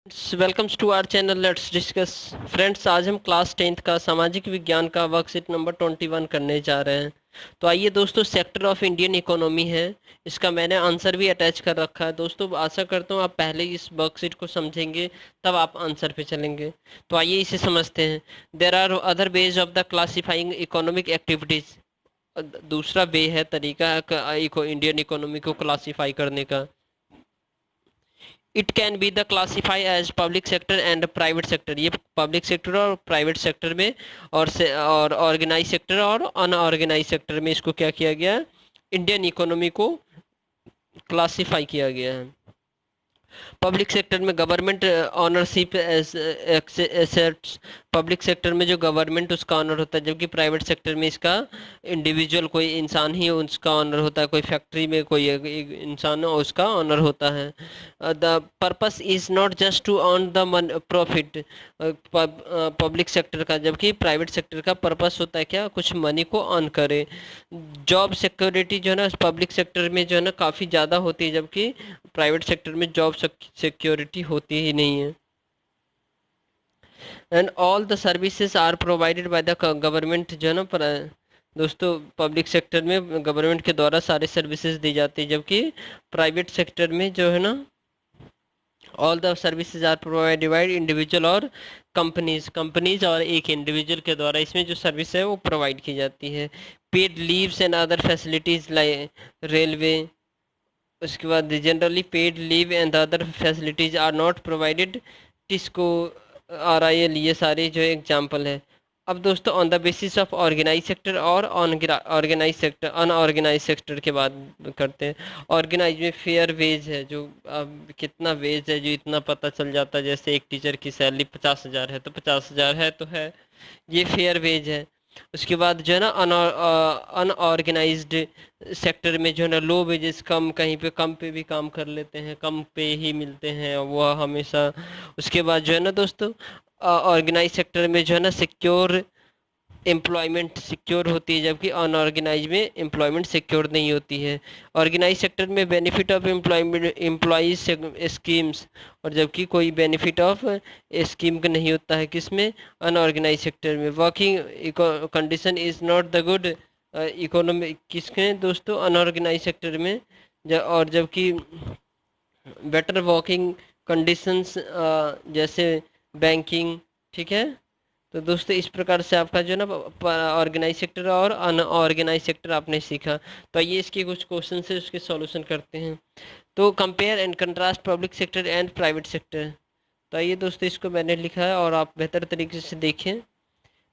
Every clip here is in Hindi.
Welcomes to our channel let's discuss. Friends, आज हम क्लास 10th का सामाजिक विज्ञान का वर्कशीट नंबर 21 करने जा रहे हैं। तो आइए दोस्तों, सेक्टर ऑफ इंडियन इकोनॉमी है, इसका मैंने आंसर भी अटैच कर रखा है। दोस्तों आशा करता हूँ आप पहले इस वर्कशीट को समझेंगे, तब आप आंसर पे चलेंगे। तो आइए इसे समझते हैं। There are other ways of the classifying economic activities. दूसरा वे है, तरीका है इंडियन इकोनॉमी को क्लासीफाई करने का। It can be the classify as public sector and private sector. ये पब्लिक सेक्टर और प्राइवेट सेक्टर में, और ऑर्गेनाइज सेक्टर और अनऑर्गेनाइज सेक्टर में इसको क्या किया गया है, इंडियन इकोनॉमी को क्लासीफाई किया गया है। पब्लिक सेक्टर में government ownership assets. Public sector में जो गवर्नमेंट उसका ऑनर होता है, जबकि प्राइवेट सेक्टर में इसका इंडिविजुअल कोई इंसान ही उसका ऑनर होता है। कोई फैक्ट्री में कोई एक इंसान हो, उसका ऑनर होता है। The purpose is not just to earn the profit. Public sector का, जबकि प्राइवेट सेक्टर का पर्पस होता है क्या, कुछ मनी को अर्न करे। जॉब सिक्योरिटी जो है ना पब्लिक सेक्टर में जो है ना काफ़ी ज़्यादा होती है, जबकि प्राइवेट सेक्टर में जॉब सिक्योरिटी होती ही नहीं है। And all the services are provided by the government जो है ना दोस्तों पब्लिक सेक्टर में गवर्नमेंट के द्वारा सारे सर्विसेज दी जाती है, जबकि प्राइवेट सेक्टर में जो है ना all the services are provided by individual और कंपनीज और एक इंडिविजुअल के द्वारा इसमें जो सर्विस है वो प्रोवाइड की जाती है। Paid leaves and other facilities like railway. उसके बाद generally paid leave and other facilities are not provided. Tisco, RIL, ये सारे जो एग्जांपल है। अब दोस्तों on the basis of organise sector और ऑर्गेनाइज सेक्टर अनऑर्गेनाइज सेक्टर के बाद करते हैं। ऑर्गेनाइज में फेयर वेज है, जो अब कितना वेज है जो इतना पता चल जाता है। जैसे एक टीचर की सैलरी 50,000 है तो 50,000 है तो है, ये फेयर वेज है। उसके बाद जो है ना अनऑर्गेनाइज्ड सेक्टर में जो है ना लो वेजेस, कहीं पे कम पे भी काम कर लेते हैं, कम पे ही मिलते हैं वो हमेशा। उसके बाद जो है ना दोस्तों ऑर्गेनाइज सेक्टर में जो है ना सिक्योर एम्प्लॉयमेंट सिक्योर होती है, जबकि अनऑर्गेनाइज में एम्प्लॉयमेंट सिक्योर नहीं होती है। ऑर्गेनाइज सेक्टर में benefit of employment employees schemes, और जबकि कोई बेनिफिट ऑफ स्कीम का नहीं होता है किसमें, अनऑर्गेनाइज सेक्टर में। Working condition is not the good economy किसके दोस्तों, अनऑर्गेनाइज सेक्टर में। और जबकि बेटर वर्किंग कंडीशंस जैसे बैंकिंग, ठीक है। तो दोस्तों इस प्रकार से आपका जो है ना ऑर्गेनाइज सेक्टर और अनऑर्गेनाइज सेक्टर आपने सीखा। तो आइए इसके कुछ क्वेश्चन से उसके सॉल्यूशन करते हैं। तो compare and contrast public sector and private sector. तो आइए दोस्तों इसको मैंने लिखा है और आप बेहतर तरीके से देखें।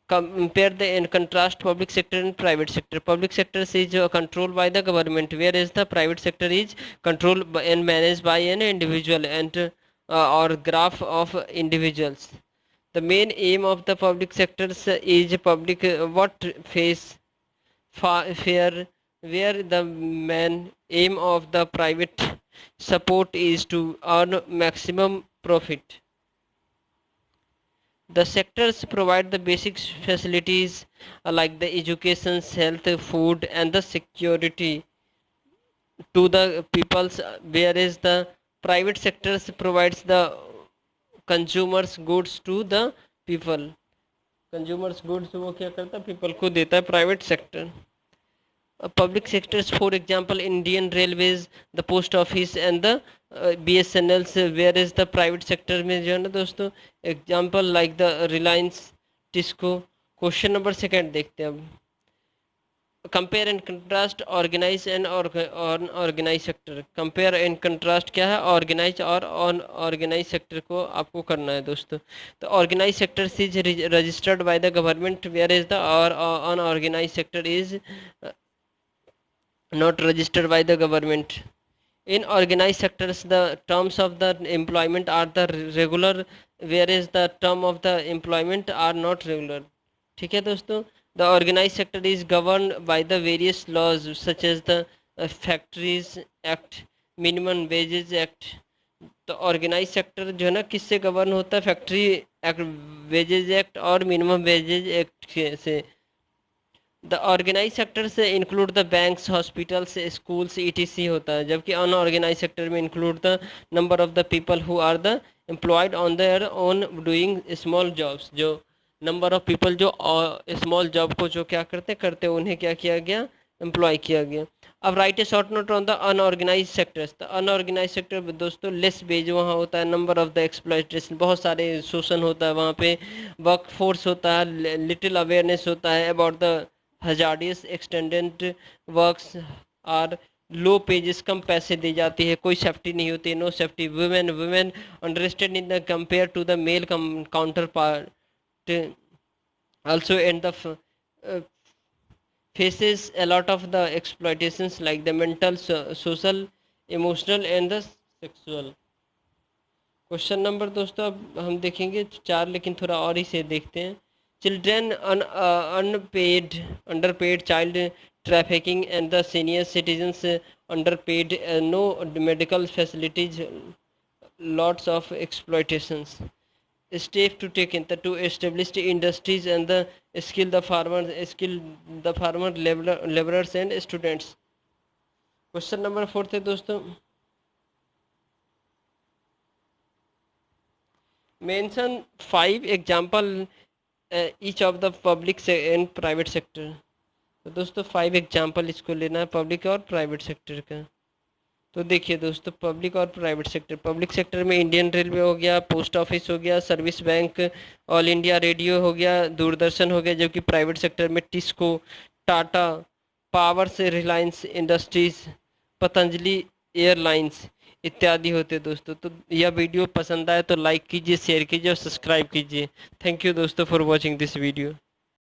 compare the and contrast public sector and private sector. Public sector is controlled by the government, whereas the private sector is controlled and managed by an individual and or graph of individuals. The main aim of the public sector is public what face fair, where the main aim of the private support is to earn maximum profit. The sectors provide the basic facilities like the education, health, food, and the security to the peoples, whereas the private sectors provides the consumers goods to the people. Consumers goods वो क्या करता है, people को देता है private sector. Public sectors, for example, Indian Railways, the post office and the BSNL, whereas the private sector में जो है ना दोस्तों example like the Reliance, Tisco। Question number second देखते हैं अब। Compare and contrast organise and organise sector. Compare and contrast क्या है, ऑर्गेनाइज और ऑर्गेनाइज सेक्टर को आपको करना है दोस्तों। तो organise sector is registered by the government, where is the unorganise sector is not registered by the government. In organized sectors, the terms of the employment are the regular, whereas the term of the employment are not regular. ठीक है दोस्तों। The organized sector is governed by the various laws such as the Factories Act, Minimum Wages Act। तो ऑर्गेनाइज सेक्टर जो है ना किससे गवर्न होता है, फैक्ट्री एक्ट, वेजेज एक्ट और मिनिमम वेजेज एक्ट से। द ऑर्गेनाइज सेक्टर से include the banks, hospitals, schools, ETC होता है, जबकि अनऑर्गेनाइज सेक्टर में include the number of the people who are the employed on their own doing small jobs. जो नंबर ऑफ पीपल जो स्मॉल जॉब को जो क्या करते उन्हें क्या किया गया, एम्प्लॉय किया गया। अब write a short note on the unorganise sectors. The unorganise sector दोस्तों लेस वेज वहाँ होता है, नंबर ऑफ द एक्सप्लॉयटेशन, बहुत सारे शोषण होता है वहाँ पे, वर्क फोर्स होता है, लिटिल अवेयरनेस होता है अबाउट द हजार्डियस एक्सटेंडेंट वर्क्स आर लो पेजेस, कम पैसे दी जाती है, कोई सेफ्टी नहीं होती, no safety. Women women understand in the compare to the male counterpart also in the faces a lot of the exploitations like the mental, social, emotional and the sexual। Question number दोस्तों अब हम देखेंगे 4, लेकिन थोड़ा और इसे देखते हैं। Children unpaid underpaid, child trafficking and the senior citizens underpaid, no medical facilities, lots of exploitations। Step to take in the to establish the industries and the skill the farmer laborers and students। Question number 4 है दोस्तों, mention 5 example each of the public and private sector. तो दोस्तों 5 एग्जांपल इसको लेना है पब्लिक और प्राइवेट सेक्टर का। तो देखिए दोस्तों, पब्लिक और प्राइवेट सेक्टर, पब्लिक सेक्टर में इंडियन रेलवे हो गया, पोस्ट ऑफिस हो गया, service bank, all India radio हो गया, दूरदर्शन हो गया। जबकि प्राइवेट सेक्टर में टिस्को, टाटा पावर से रिलायंस इंडस्ट्रीज, पतंजलि एयरलाइंस इत्यादि होते दोस्तों। तो यह वीडियो पसंद आए तो लाइक कीजिए, शेयर कीजिए और सब्सक्राइब कीजिए। थैंक यू दोस्तों फॉर वॉचिंग दिस वीडियो।